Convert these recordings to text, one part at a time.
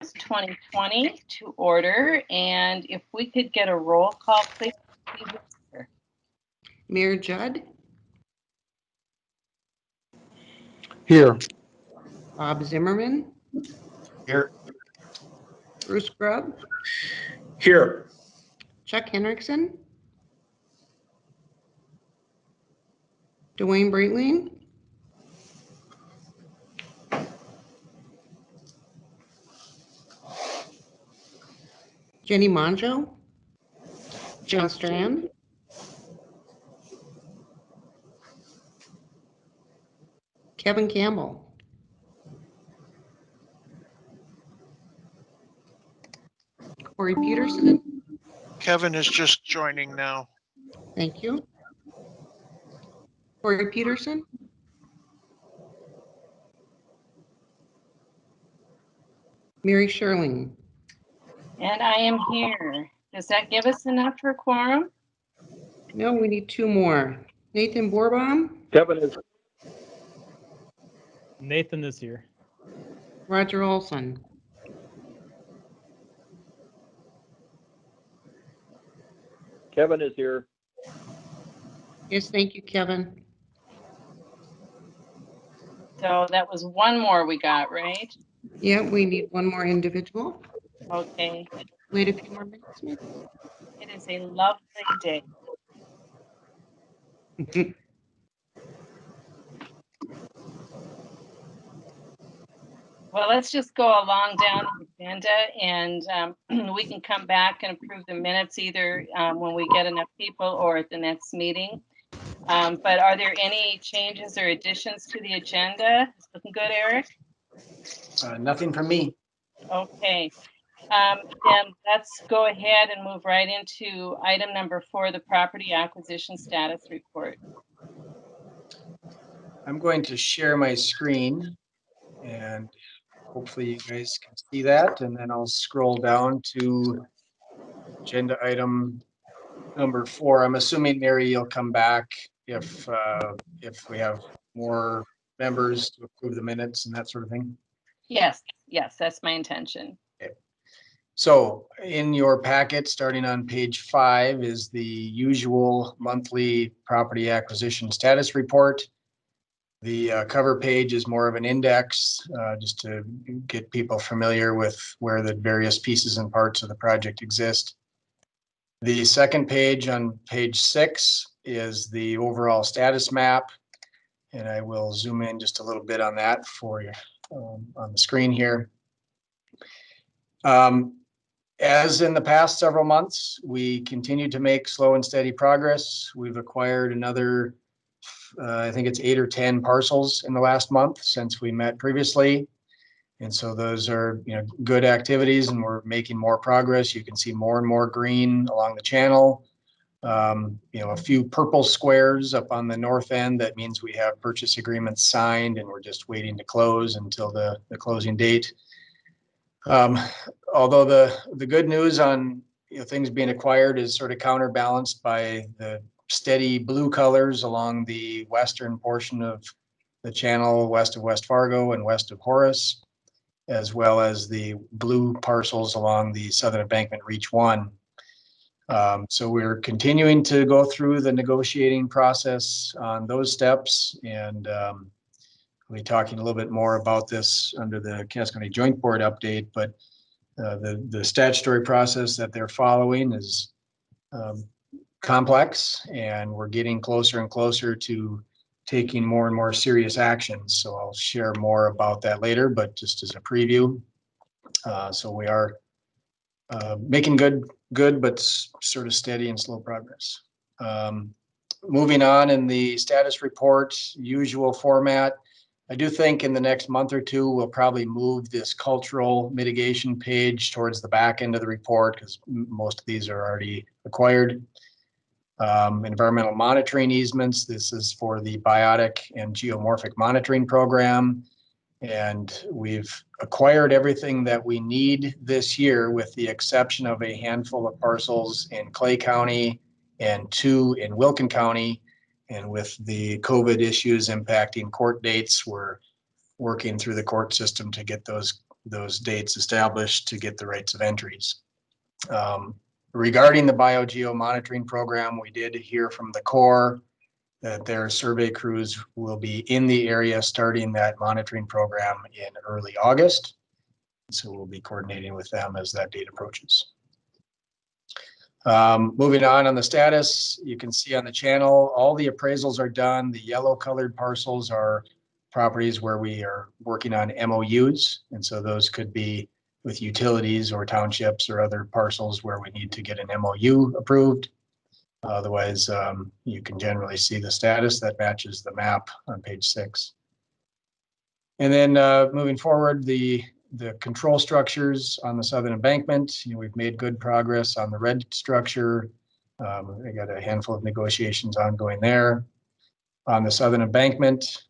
2020 to order, and if we could get a roll call, please. Mayor Judd? Here. Bob Zimmerman? Here. Bruce Grubb? Here. Chuck Henriksen? Dwayne Breitling? Jenny Monjo? John Strand? Kevin Campbell? Corey Peterson? Kevin is just joining now. Thank you. Corey Peterson? Mary Sherling? And I am here. Does that give us enough for quorum? No, we need two more. Nathan Borbaum? Nathan is here. Roger Olson? Kevin is here. Yes, thank you, Kevin. So that was one more we got, right? Yeah, we need one more individual. Okay. Wait a few more minutes, maybe. It is a lovely day. Well, let's just go along down the agenda, and we can come back and approve the minutes either when we get enough people or at the next meeting. But are there any changes or additions to the agenda? It's looking good, Eric? Nothing from me. Okay. Then let's go ahead and move right into item number 4, the property acquisition status report. I'm going to share my screen and hopefully you guys can see that, and then I'll scroll down to agenda item number 4. I'm assuming, Mary, you'll come back if we have more members to approve the minutes and that sort of thing. Yes, that's my intention. Okay. So in your packet, starting on page 5, is the usual monthly property acquisition status report. The cover page is more of an index, just to get people familiar with where the various pieces and parts of the project exist. The second page, on page 6, is the overall status map. And I will zoom in just a little bit on that for you on the screen here. As in the past several months, we continue to make slow and steady progress. We've acquired another I think it's 8 or 10 parcels in the last month since we met previously. And so those are, good activities, and we're making more progress. You can see more and more green along the channel. A few purple squares up on the north end. That means we have purchase agreements signed and we're just waiting to close until the closing date. Although the good news on things being acquired is sort of counterbalanced by the steady blue colors along the western portion of the channel, west of West Fargo and west of Horace, as well as the blue parcels along the southern embankment Reach 1. So we're continuing to go through the negotiating process on those steps, and we'll be talking a little bit more about this under the Cass County Joint Board update, but the statutory process that they're following is complex, and we're getting closer and closer to taking more and more serious actions. So I'll share more about that later, but just as a preview. So we are making good, but sort of steady and slow progress. Moving on in the status report, usual format. I do think in the next month or two, we'll probably move this cultural mitigation page towards the back end of the report because most of these are already acquired. Environmental monitoring easements. This is for the biotic and geomorphic monitoring program. And we've acquired everything that we need this year with the exception of a handful of parcels in Clay County and 2 in Wilkin County. And with the COVID issues impacting court dates, we're working through the court system to get those those dates established to get the rights of entries. Regarding the BioGeo monitoring program, we did hear from the Corps that their survey crews will be in the area starting that monitoring program in early August. So we'll be coordinating with them as that date approaches. Moving on the status, you can see on the channel, all the appraisals are done. The yellow colored parcels are properties where we are working on MOUs. And so those could be with utilities or townships or other parcels where we need to get an MOU approved. Otherwise, you can generally see the status that matches the map on page 6. And then moving forward, the control structures on the southern embankment, we've made good progress on the red structure. I got a handful of negotiations ongoing there. On the southern embankment,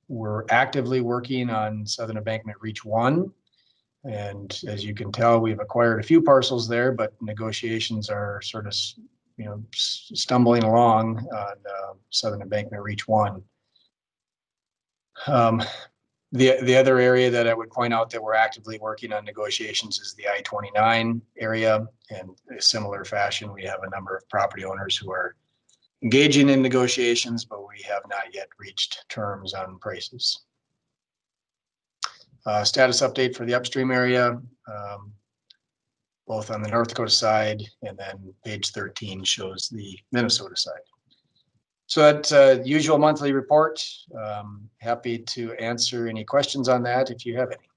we're actively working on southern embankment reach 1. And as you can tell, we've acquired a few parcels there, but negotiations are sort of, stumbling along on southern embankment reach 1. The other area that I would point out that we're actively working on negotiations is the I-29 area. And in a similar fashion, we have a number of property owners who are engaging in negotiations, but we have not yet reached terms on prices. Status update for the upstream area, both on the North Dakota side, and then page 13 shows the Minnesota side. So that's a usual monthly report. Happy to answer any questions on that if you have any.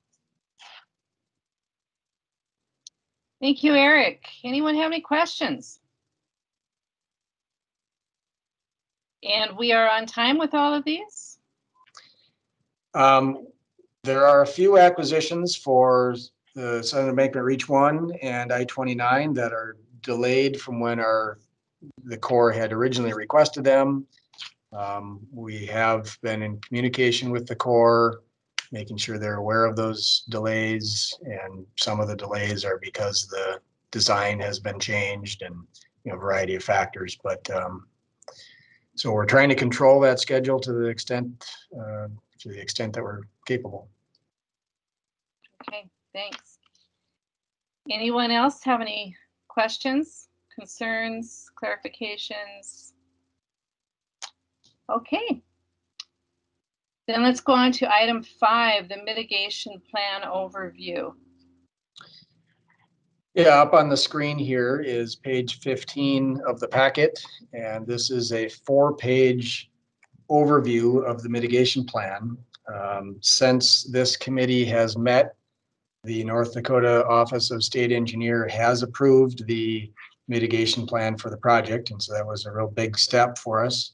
Thank you, Eric. Anyone have any questions? And we are on time with all of these? There are a few acquisitions for the Southern Embankment Reach 1 and I-29 that are delayed from when the Corps had originally requested them. We have been in communication with the Corps, making sure they're aware of those delays, and some of the delays are because the design has been changed and a variety of factors. But so we're trying to control that schedule to the extent that we're capable. Okay, thanks. Anyone else have any questions, concerns, clarifications? Okay. Then let's go on to item 5, the mitigation plan overview. Yeah, up on the screen here is page 15 of the packet, and this is a 4-page overview of the mitigation plan. Since this committee has met, the North Dakota Office of State Engineer has approved the mitigation plan for the project, and so that was a real big step for us.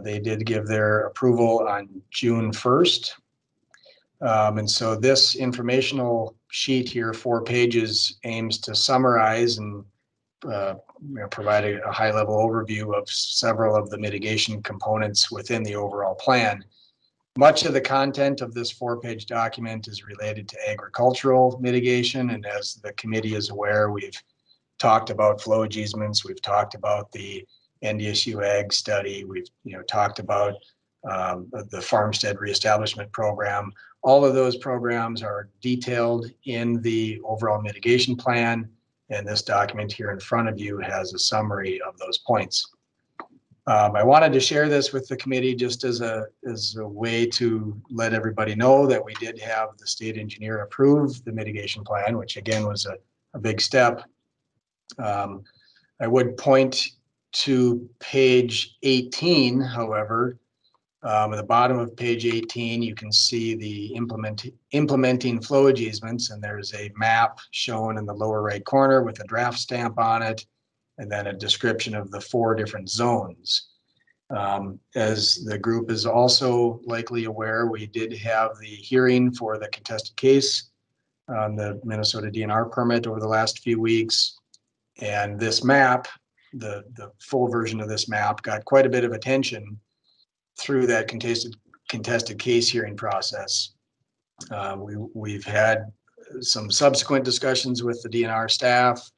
They did give their approval on June 1st. And so this informational sheet here, 4 pages, aims to summarize and provide a high-level overview of several of the mitigation components within the overall plan. Much of the content of this 4-page document is related to agricultural mitigation, and as the committee is aware, we've talked about flowage easements, we've talked about the NDSU Ag study, we've talked about the Farmstead Reestablishment Program. All of those programs are detailed in the overall mitigation plan, and this document here in front of you has a summary of those points. I wanted to share this with the committee just as a way to let everybody know that we did have the state engineer approve the mitigation plan, which again was a big step. I would point to page 18, however. At the bottom of page 18, you can see the implementing flowage easements, and there's a map shown in the lower right corner with a draft stamp on it, and then a description of the 4 different zones. As the group is also likely aware, we did have the hearing for the contested case on the Minnesota DNR permit over the last few weeks. And this map, the full version of this map, got quite a bit of attention through that contested case hearing process. We've had some subsequent discussions with the DNR staff,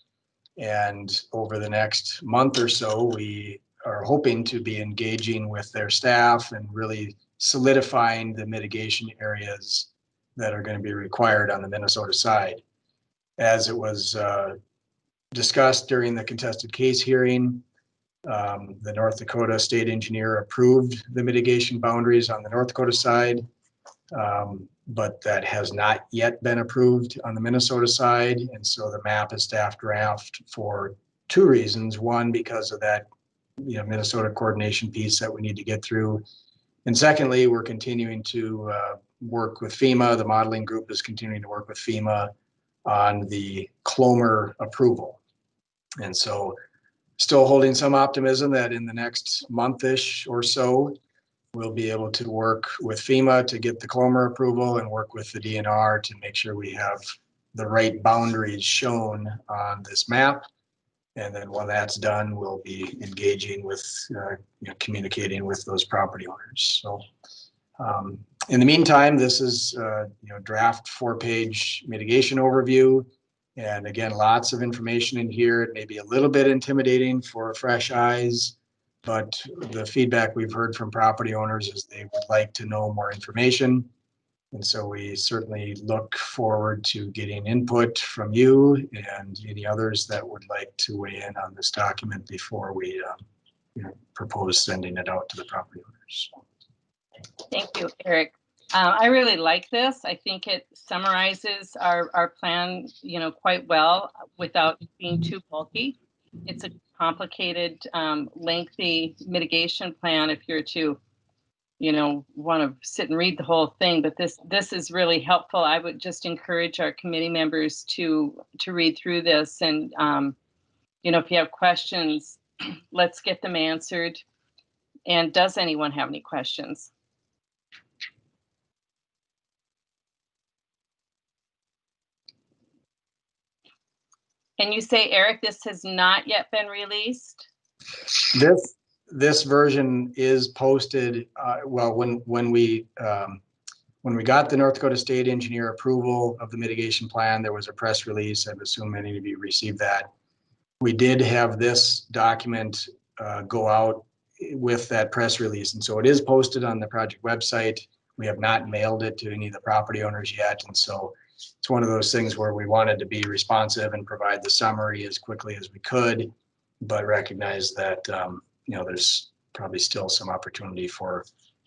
and over the next month or so, we are hoping to be engaging with their staff and really solidifying the mitigation areas that are going to be required on the Minnesota side. As it was discussed during the contested case hearing, the North Dakota state engineer approved the mitigation boundaries on the North Dakota side, but that has not yet been approved on the Minnesota side. And so the map is staff draft for two reasons. One, because of that, Minnesota coordination piece that we need to get through. And secondly, we're continuing to work with FEMA. The modeling group is continuing to work with FEMA on the Clomer approval. And so still holding some optimism that in the next month-ish or so, we'll be able to work with FEMA to get the Clomer approval and work with the DNR to make sure we have the right boundaries shown on this map. And then when that's done, we'll be engaging with, communicating with those property owners. So in the meantime, this is, draft 4-page mitigation overview. And again, lots of information in here. It may be a little bit intimidating for fresh eyes, but the feedback we've heard from property owners is they would like to know more information. And so we certainly look forward to getting input from you and any others that would like to weigh in on this document before we propose sending it out to the property owners. Thank you, Eric. I really like this. I think it summarizes our plan, quite well without being too bulky. It's a complicated, lengthy mitigation plan if you're to, want to sit and read the whole thing. But this is really helpful. I would just encourage our committee members to read through this. And, if you have questions, let's get them answered. And does anyone have any questions? Can you say, Eric, this has not yet been released? This version is posted. Well, when we got the North Dakota State Engineer approval of the mitigation plan, there was a press release. I assume many of you received that. We did have this document go out with that press release, and so it is posted on the project website. We have not mailed it to any of the property owners yet, and so it's one of those things where we wanted to be responsive and provide the summary as quickly as we could, but recognize that there's probably still some opportunity for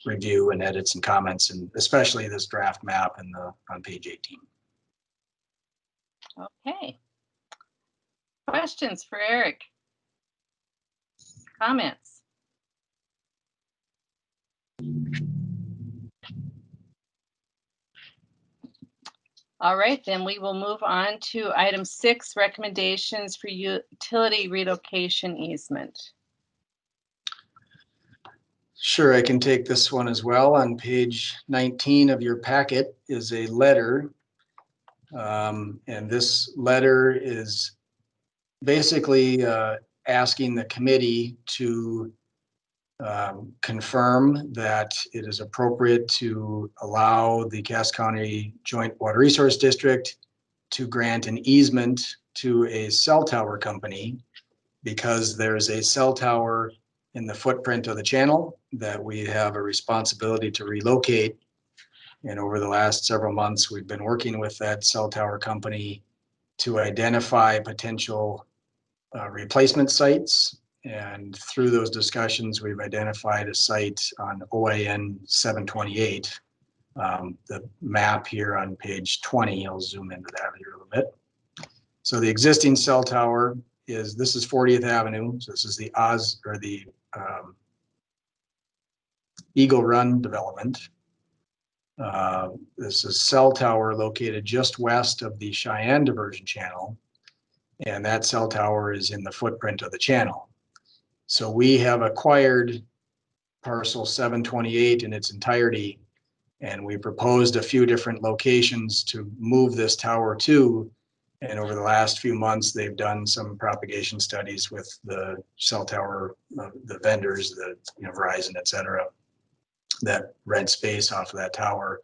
review and edits and comments, and especially this draft map on page 18. Okay. Questions for Eric? Comments? All right, then we will move on to item 6, recommendations for utility relocation easement. Sure, I can take this one as well. On page 19 of your packet is a letter. And this letter is basically asking the committee to confirm that it is appropriate to allow the Cass County Joint Water Resource District to grant an easement to a cell tower company because there's a cell tower in the footprint of the channel that we have a responsibility to relocate. And over the last several months, we've been working with that cell tower company to identify potential replacement sites. And through those discussions, we've identified a site on OIN 728. The map here on page 20, I'll zoom into that here a little bit. So the existing cell tower this is 40th Avenue. So this is the Eagle Run development. This is cell tower located just west of the Cheyenne diversion channel. And that cell tower is in the footprint of the channel. So we have acquired parcel 728 in its entirety, and we proposed a few different locations to move this tower to. And over the last few months, they've done some propagation studies with the cell tower, the vendors, Verizon, et cetera, that rent space off of that tower.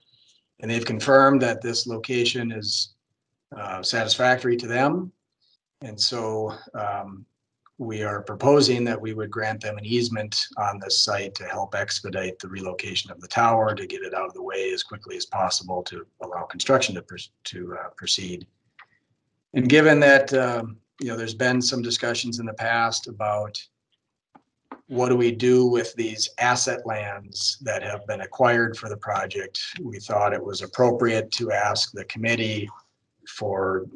And they've confirmed that this location is satisfactory to them. And so we are proposing that we would grant them an easement on this site to help expedite the relocation of the tower, to get it out of the way as quickly as possible to allow construction to proceed. And given that, there's been some discussions in the past about what do we do with these asset lands that have been acquired for the project, we thought it was appropriate to ask the committee for,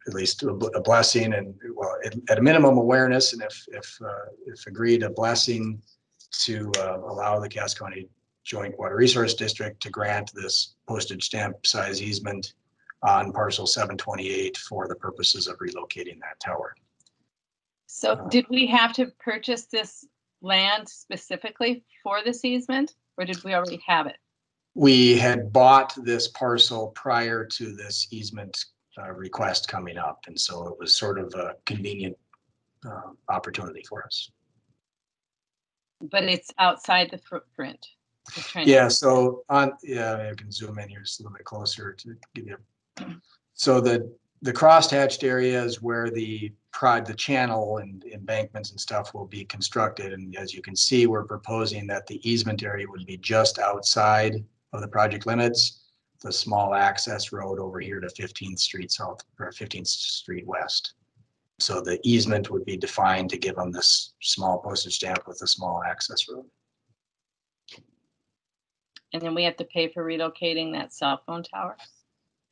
at least a blessing and, well, at a minimum awareness, and if agreed, a blessing to allow the Cass County Joint Water Resource District to grant this postage stamp size easement on parcel 728 for the purposes of relocating that tower. So did we have to purchase this land specifically for this easement, or did we already have it? We had bought this parcel prior to this easement request coming up, and so it was sort of a convenient opportunity for us. But it's outside the footprint. Yeah, so I can zoom in here just a little bit closer to give you. So the crosshatched area is where the channel and embankments and stuff will be constructed. And as you can see, we're proposing that the easement area would be just outside of the project limits, the small access road over here to 15th Street South or 15th Street West. So the easement would be defined to give them this small postage stamp with a small access road. And then we have to pay for relocating that cell phone tower?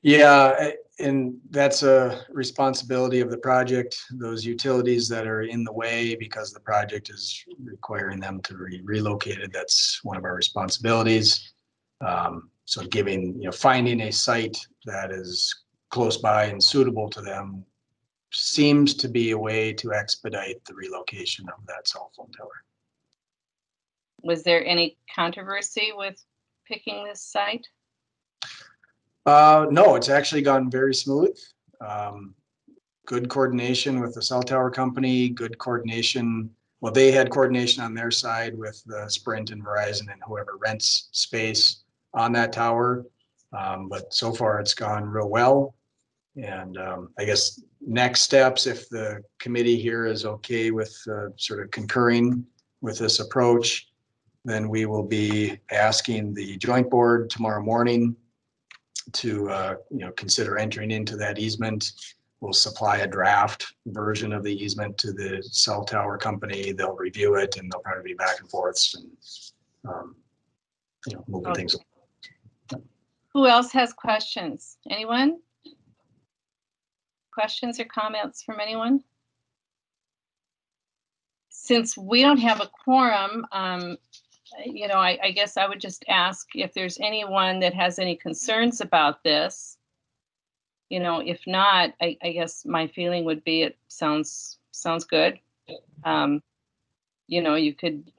Yeah, and that's a responsibility of the project. Those utilities that are in the way because the project is requiring them to be relocated, that's one of our responsibilities. So finding a site that is close by and suitable to them seems to be a way to expedite the relocation of that cell phone tower. Was there any controversy with picking this site? No, it's actually gone very smooth. Good coordination with the cell tower company, good coordination. Well, they had coordination on their side with the Sprint and Verizon and whoever rents space on that tower. But so far it's gone real well. And I guess next steps, if the committee here is okay with sort of concurring with this approach, then we will be asking the joint board tomorrow morning to consider entering into that easement. We'll supply a draft version of the easement to the cell tower company. They'll review it and they'll probably be back and forths and moving things. Who else has questions? Anyone? Questions or comments from anyone? Since we don't have a quorum, I guess I would just ask if there's anyone that has any concerns about this. If not, I guess my feeling would be it sounds good. You could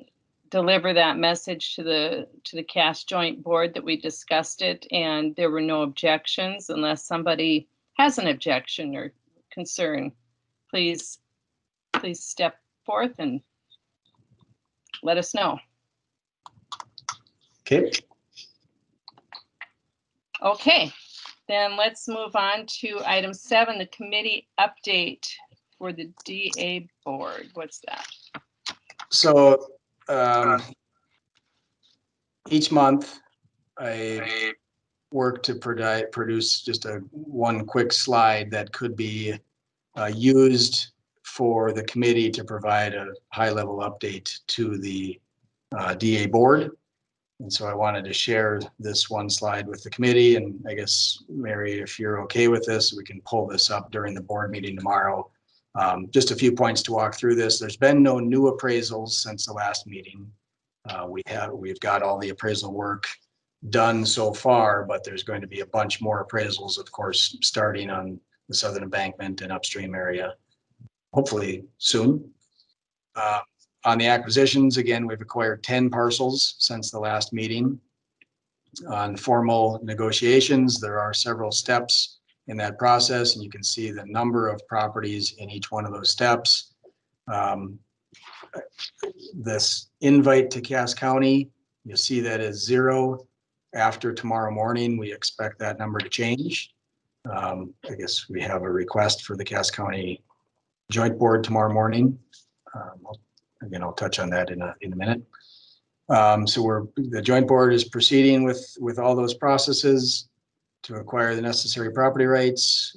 deliver that message to the Cass Joint Board that we discussed it and there were no objections. Unless somebody has an objection or concern, please step forth and let us know. Okay, then let's move on to item 7, the committee update for the DA board. What's that? So each month I work to produce just one quick slide that could be used for the committee to provide a high-level update to the DA board. And so I wanted to share this one slide with the committee. And I guess, Mary, if you're okay with this, we can pull this up during the board meeting tomorrow. Just a few points to walk through this. There's been no new appraisals since the last meeting. We've got all the appraisal work done so far, but there's going to be a bunch more appraisals, of course, starting on the southern embankment and upstream area, hopefully soon. On the acquisitions, again, we've acquired 10 parcels since the last meeting. On formal negotiations, there are several steps in that process, and you can see the number of properties in each one of those steps. This invite to Cass County, you'll see that is 0. After tomorrow morning, we expect that number to change. I guess we have a request for the Cass County joint board tomorrow morning. Again, I'll touch on that in a minute. So the joint board is proceeding with all those processes to acquire the necessary property rights.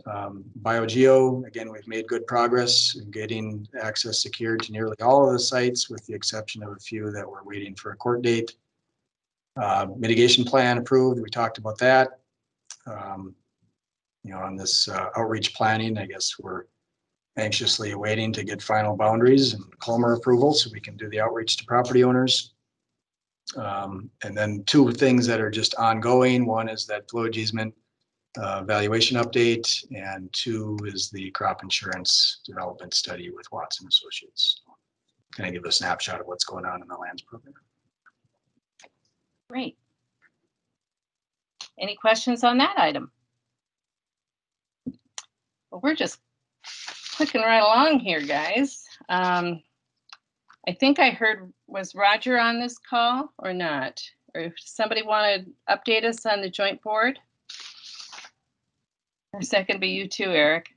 BioGeo, again, we've made good progress in getting access secured to nearly all of the sites, with the exception of a few that we're waiting for a court date. Mitigation plan approved. We talked about that. On this outreach planning, I guess we're anxiously awaiting to get final boundaries and Colmer approval so we can do the outreach to property owners. And then two things that are just ongoing. One is that fluid easement valuation update, and two is the crop insurance development study with Watson Associates. Can I give a snapshot of what's going on in the lands program? Great. Any questions on that item? Well, we're just clicking right along here, guys. I think I heard, was Roger on this call or not? Or if somebody want to update us on the joint board? Or is that going to be you too, Eric?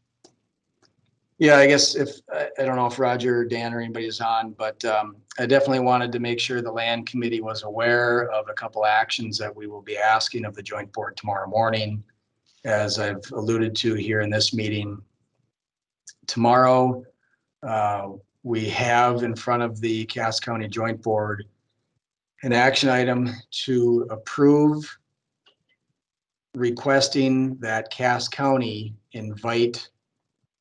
Yeah, I guess I don't know if Roger, or Dan, or anybody's on, but I definitely wanted to make sure the land committee was aware of a couple actions that we will be asking of the joint board tomorrow morning. As I've alluded to here in this meeting, tomorrow we have in front of the Cass County Joint Board an action item to approve requesting that Cass County invite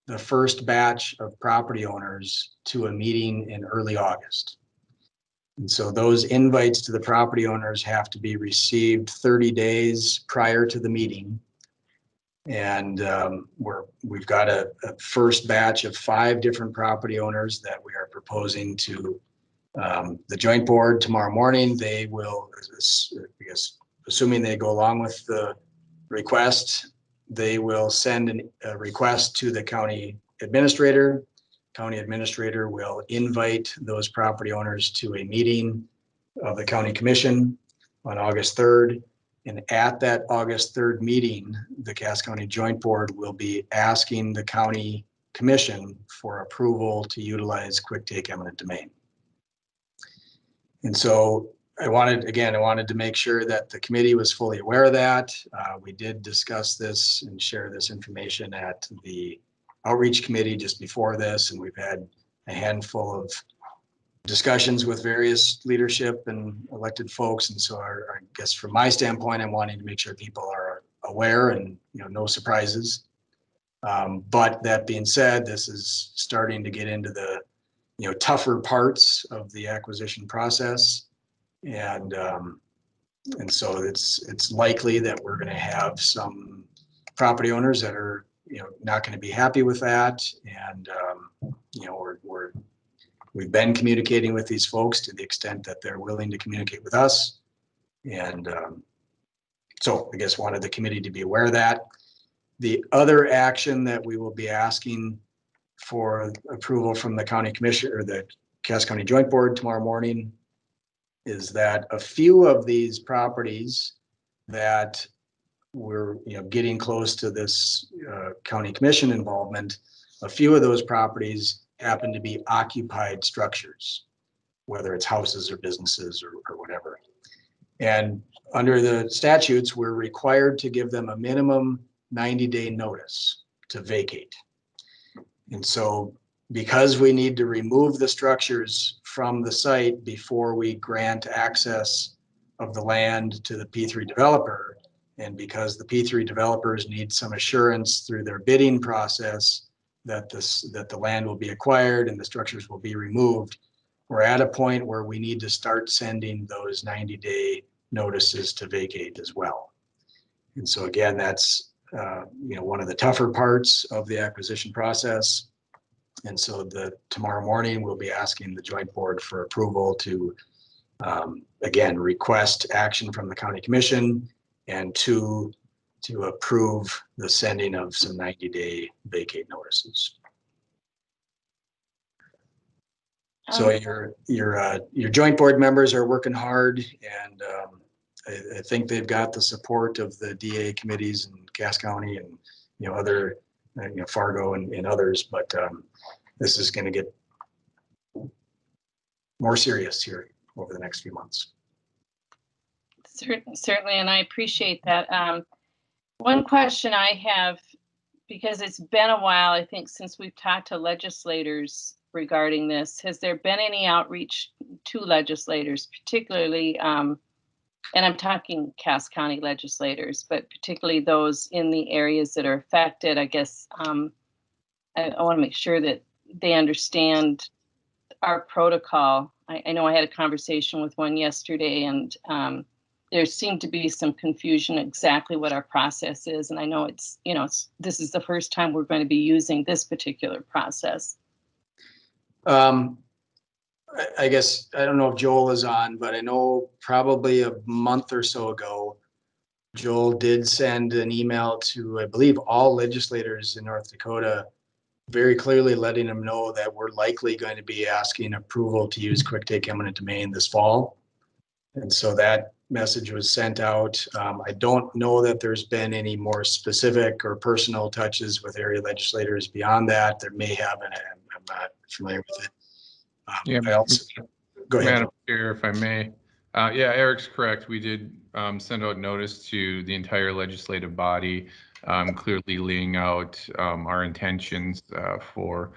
the first batch of property owners to a meeting in early August. And so those invites to the property owners have to be received 30 days prior to the meeting. And we've got a first batch of 5 different property owners that we are proposing to the joint board tomorrow morning. They will, I guess, assuming they go along with the request, they will send a request to the county administrator. County administrator will invite those property owners to a meeting of the county commission on August 3rd. And at that August 3rd meeting, the Cass County Joint Board will be asking the county commission for approval to utilize quick take eminent domain. And so I wanted to make sure that the committee was fully aware of that. We did discuss this and share this information at the outreach committee just before this, and we've had a handful of discussions with various leadership and elected folks. And so I guess from my standpoint, I'm wanting to make sure people are aware and, no surprises. But that being said, this is starting to get into the, tougher parts of the acquisition process. And so it's likely that we're going to have some property owners that are, not going to be happy with that. And, we've been communicating with these folks to the extent that they're willing to communicate with us. And so I guess wanted the committee to be aware of that. The other action that we will be asking for approval from the county commission or the Cass County Joint Board tomorrow morning is that a few of these properties that we're getting close to this county commission involvement, a few of those properties happen to be occupied structures, whether it's houses or businesses or whatever. And under the statutes, we're required to give them a minimum 90-day notice to vacate. And so because we need to remove the structures from the site before we grant access of the land to the P3 developer, and because the P3 developers need some assurance through their bidding process that the land will be acquired and the structures will be removed, we're at a point where we need to start sending those 90-day notices to vacate as well. And so again, that's one of the tougher parts of the acquisition process. And so tomorrow morning we'll be asking the joint board for approval to again request action from the county commission, and to approve the sending of some 90-day vacate notices. So your joint board members are working hard, and I think they've got the support of the DA committees in Cass County and other Fargo and others. But this is going to get more serious here over the next few months. Certainly, and I appreciate that. One question I have, because it's been a while, I think, since we've talked to legislators regarding this, has there been any outreach to legislators, particularly, and I'm talking Cass County legislators, but particularly those in the areas that are affected? I guess I want to make sure that they understand our protocol. I know I had a conversation with one yesterday, and there seemed to be some confusion exactly what our process is. And I know it's, this is the first time we're going to be using this particular process. I guess, I don't know if Joel is on, but I know probably a month or so ago, Joel did send an email to, I believe, all legislators in North Dakota, very clearly letting them know that we're likely going to be asking approval to use quick take eminent domain this fall. And so that message was sent out. I don't know that there's been any more specific or personal touches with area legislators beyond that. There may have, and I'm not familiar with it. Yeah, I also, go ahead. Madam Chair, if I may. Yeah, Eric's correct. We did send out notice to the entire legislative body, clearly laying out our intentions for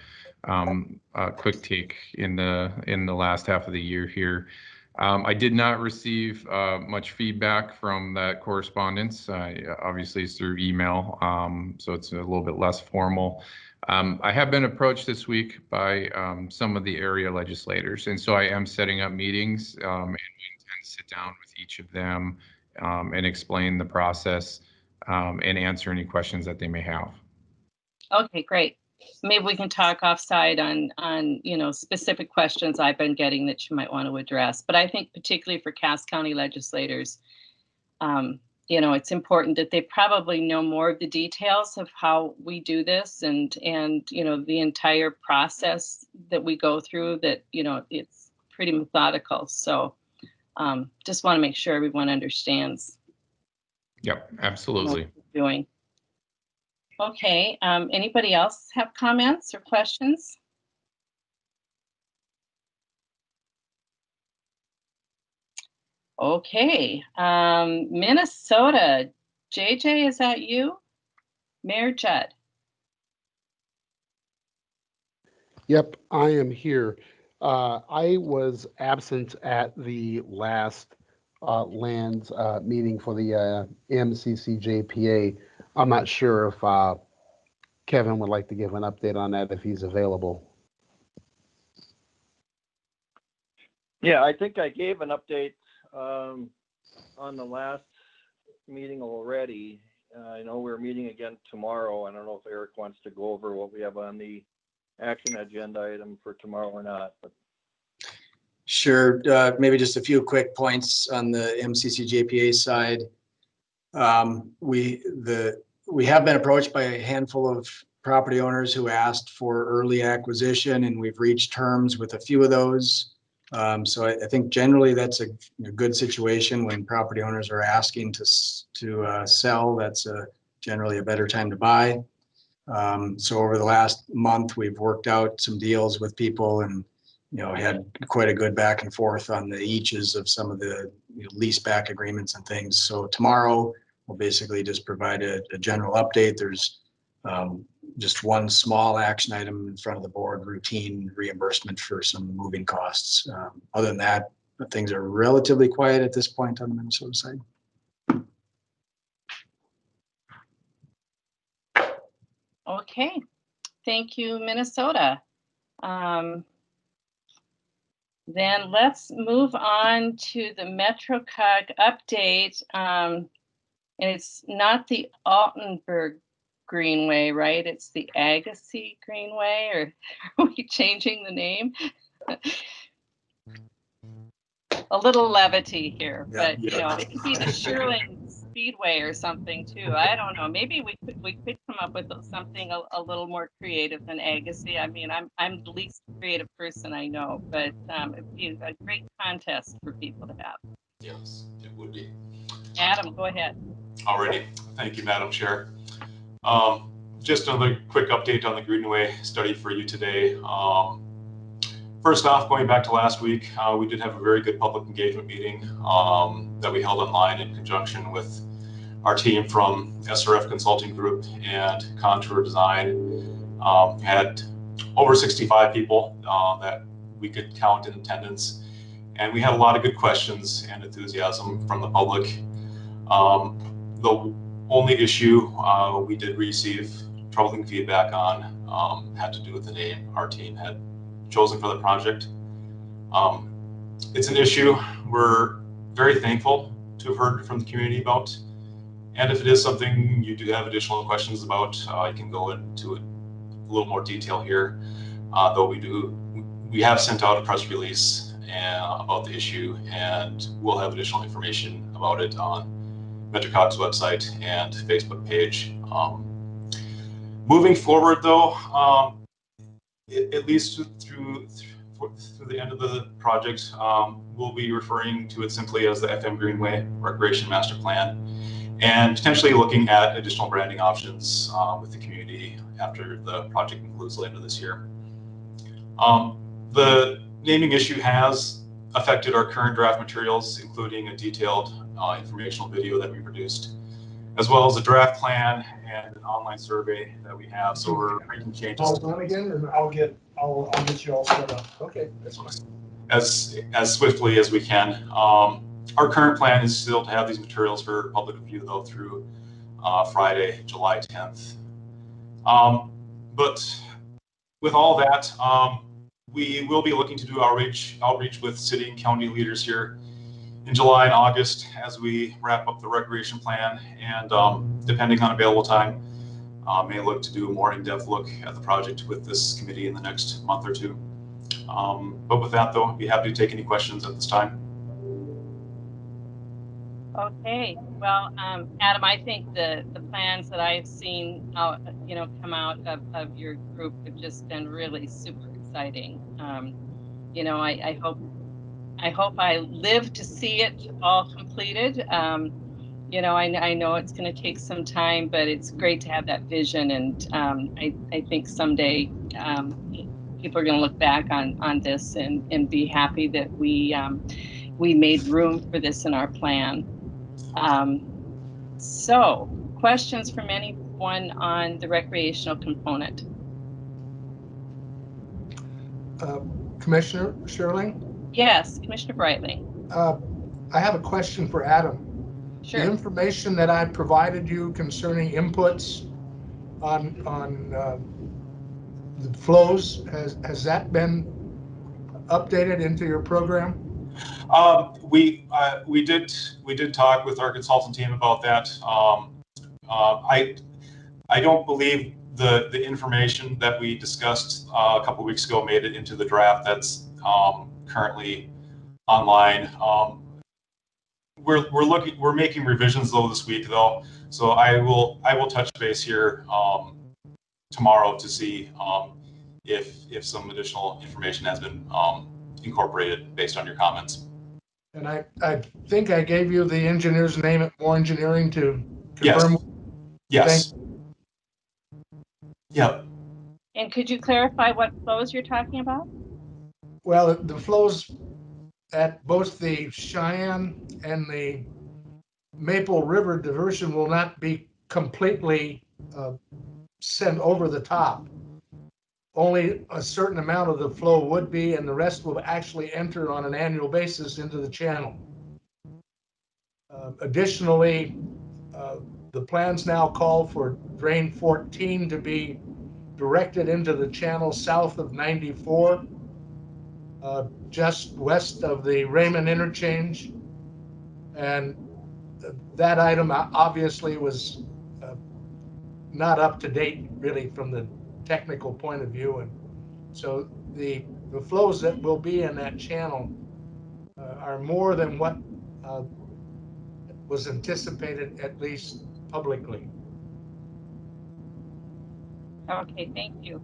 quick take in the last half of the year here. I did not receive much feedback from that correspondence. Obviously, it's through email, so it's a little bit less formal. I have been approached this week by some of the area legislators, and so I am setting up meetings, and we intend to sit down with each of them and explain the process and answer any questions that they may have. Okay, great. Maybe we can talk offside on specific questions I've been getting that you might want to address. But I think particularly for Cass County legislators, it's important that they probably know more of the details of how we do this and the entire process that we go through, that, it's pretty methodical. So just want to make sure everyone understands. Yep, absolutely. What we're doing. Okay, anybody else have comments or questions? Okay, Minnesota. JJ, is that you? Mayor Judd. Yep, I am here. I was absent at the last lands meeting for the MCCJPA. I'm not sure if Kevin would like to give an update on that if he's available. Yeah, I think I gave an update on the last meeting already. I know we're meeting again tomorrow. I don't know if Eric wants to go over what we have on the action agenda item for tomorrow or not. But. Sure. Maybe just a few quick points on the MCCJPA side. We have been approached by a handful of property owners who asked for early acquisition, and we've reached terms with a few of those. So I think generally that's a good situation when property owners are asking to sell. That's generally a better time to buy. So over the last month, we've worked out some deals with people and had quite a good back and forth on the eaches of some of the lease back agreements and things. So tomorrow we'll basically just provide a general update. There's just one small action item in front of the board, routine reimbursement for some moving costs. Other than that, things are relatively quiet at this point on the Minnesota side. Okay, thank you, Minnesota. Then let's move on to the MetroCog update. And it's not the Altenburg Greenway, right? It's the Agassiz Greenway, or are we changing the name? A little levity here, but it could be the Sherland Speedway or something too. I don't know. Maybe we could come up with something a little more creative than Agassiz. I mean, I'm the least creative person I know, but it'd be a great contest for people to have. Yes, it would be. Adam, go ahead. Alrighty. Thank you, Madam Chair. just another quick update on the Greenway study for you today. First off, going back to last week, we did have a very good public engagement meeting that we held online in conjunction with our team from SRF Consulting Group and Contour Design. Had over 65 people that we could count in attendance, and we had a lot of good questions and enthusiasm from the public. The only issue we did receive troubling feedback on had to do with the name our team had chosen for the project. It's an issue we're very thankful to have heard from the community about, and if it is something you do have additional questions about, I can go into it a little more detail here. Though we have sent out a press release about the issue, and we'll have additional information about it on MetroCog's website and Facebook page. Moving forward, though, at least through the end of the project, we'll be referring to it simply as the FM Greenway Recreation Master Plan, and potentially looking at additional branding options with the community after the project concludes later this year. The naming issue has affected our current draft materials, including a detailed informational video that we produced, as well as a draft plan and an online survey that we have. So we're making changes. Hold on again, and I'll get you all set up. Okay, that's fine. As swiftly as we can. Our current plan is still to have these materials for public review, though, through Friday, July 10th. But with all that, we will be looking to do outreach with city and county leaders here in July and August as we wrap up the recreation plan, and depending on available time, may look to do a more in-depth look at the project with this committee in the next month or two. But with that, though, I'd be happy to take any questions at this time. Okay, well, Adam, I think the plans that I've seen out, come out of your group have just been really super exciting. I hope I live to see it all completed. I know it's going to take some time, but it's great to have that vision, and I think someday people are going to look back on this and be happy that we made room for this in our plan. So, questions from anyone on the recreational component? Commissioner Sherling? Yes, Commissioner Brightling. I have a question for Adam. Sure. The information that I provided you concerning inputs on the flows, has that been updated into your program? We did talk with our consultant team about that. I don't believe the information that we discussed a couple weeks ago made it into the draft that's currently online. We're making revisions though this week though, so I will touch base here tomorrow to see if some additional information has been incorporated based on your comments. And I think I gave you the engineer's name at More Engineering to confirm. Yes. Yep. And could you clarify what flows you're talking about? Well, the flows at both the Cheyenne and the Maple River diversion will not be completely sent over the top. Only a certain amount of the flow would be, and the rest will actually enter on an annual basis into the channel. Additionally, the plans now call for drain 14 to be directed into the channel south of 94, just west of the Raymond interchange. And that item obviously was not up to date really from the technical point of view. And so the flows that will be in that channel are more than what was anticipated, at least publicly. Okay, thank you.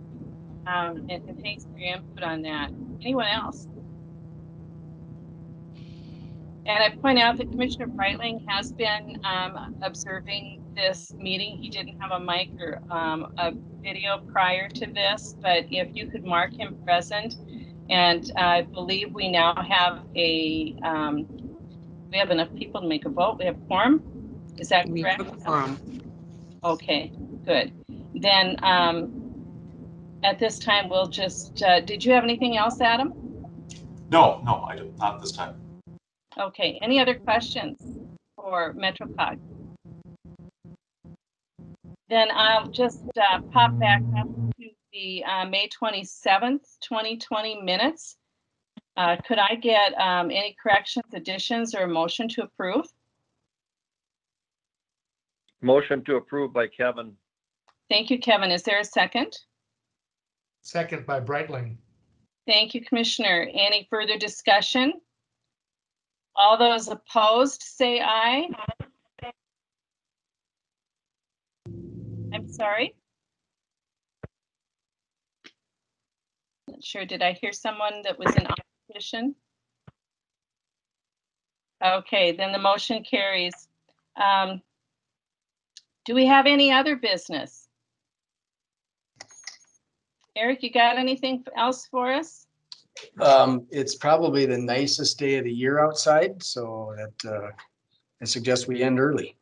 And thanks for your input on that. Anyone else? And I point out that Commissioner Breitling has been observing this meeting. He didn't have a mic or a video prior to this, but if you could mark him present. And I believe we now have we have enough people to make a vote. We have quorum. Is that We correct? have a quorum. Okay, good. Then at this time, we'll just, did you have anything else, Adam? No, I don't, not this time. Okay, any other questions for MetroCog? Then I'll just pop back up to the May 27th, 2020 minutes. Could I get any corrections, additions, or a motion to approve? Motion to approve by Kevin. Thank you, Kevin. Is there a second? Second by Brightling. Thank you, Commissioner. Any further discussion? All those opposed, say aye. I'm sorry. Not sure. Did I hear someone that was in opposition? Okay, then the motion carries. Do we have any other business? Eric, you got anything else for us? It's probably the nicest day of the year outside, so that I suggest we end early.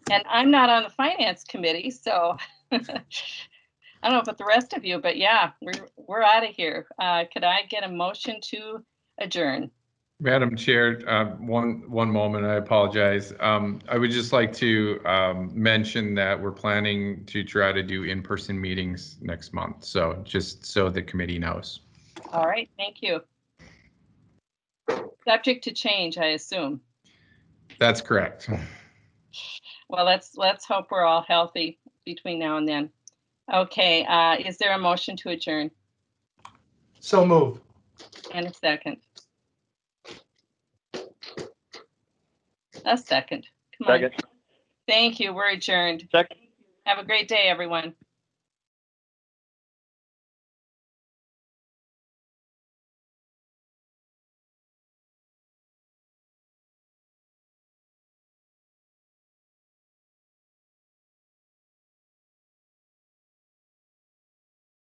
And I'm not on the finance committee, so I don't know about the rest of you, but yeah, we're out of here. Could I get a motion to adjourn? Madam Chair, one moment, I apologize. I would just like to mention that we're planning to try to do in-person meetings next month. So just so the committee knows. All right, thank you. Subject to change, I assume. That's correct. Well, let's hope we're all healthy between now and then. Okay, is there a motion to adjourn? So moved. And a second. A second. Come on. Second. Thank you. We're adjourned. Second. Have a great day, everyone.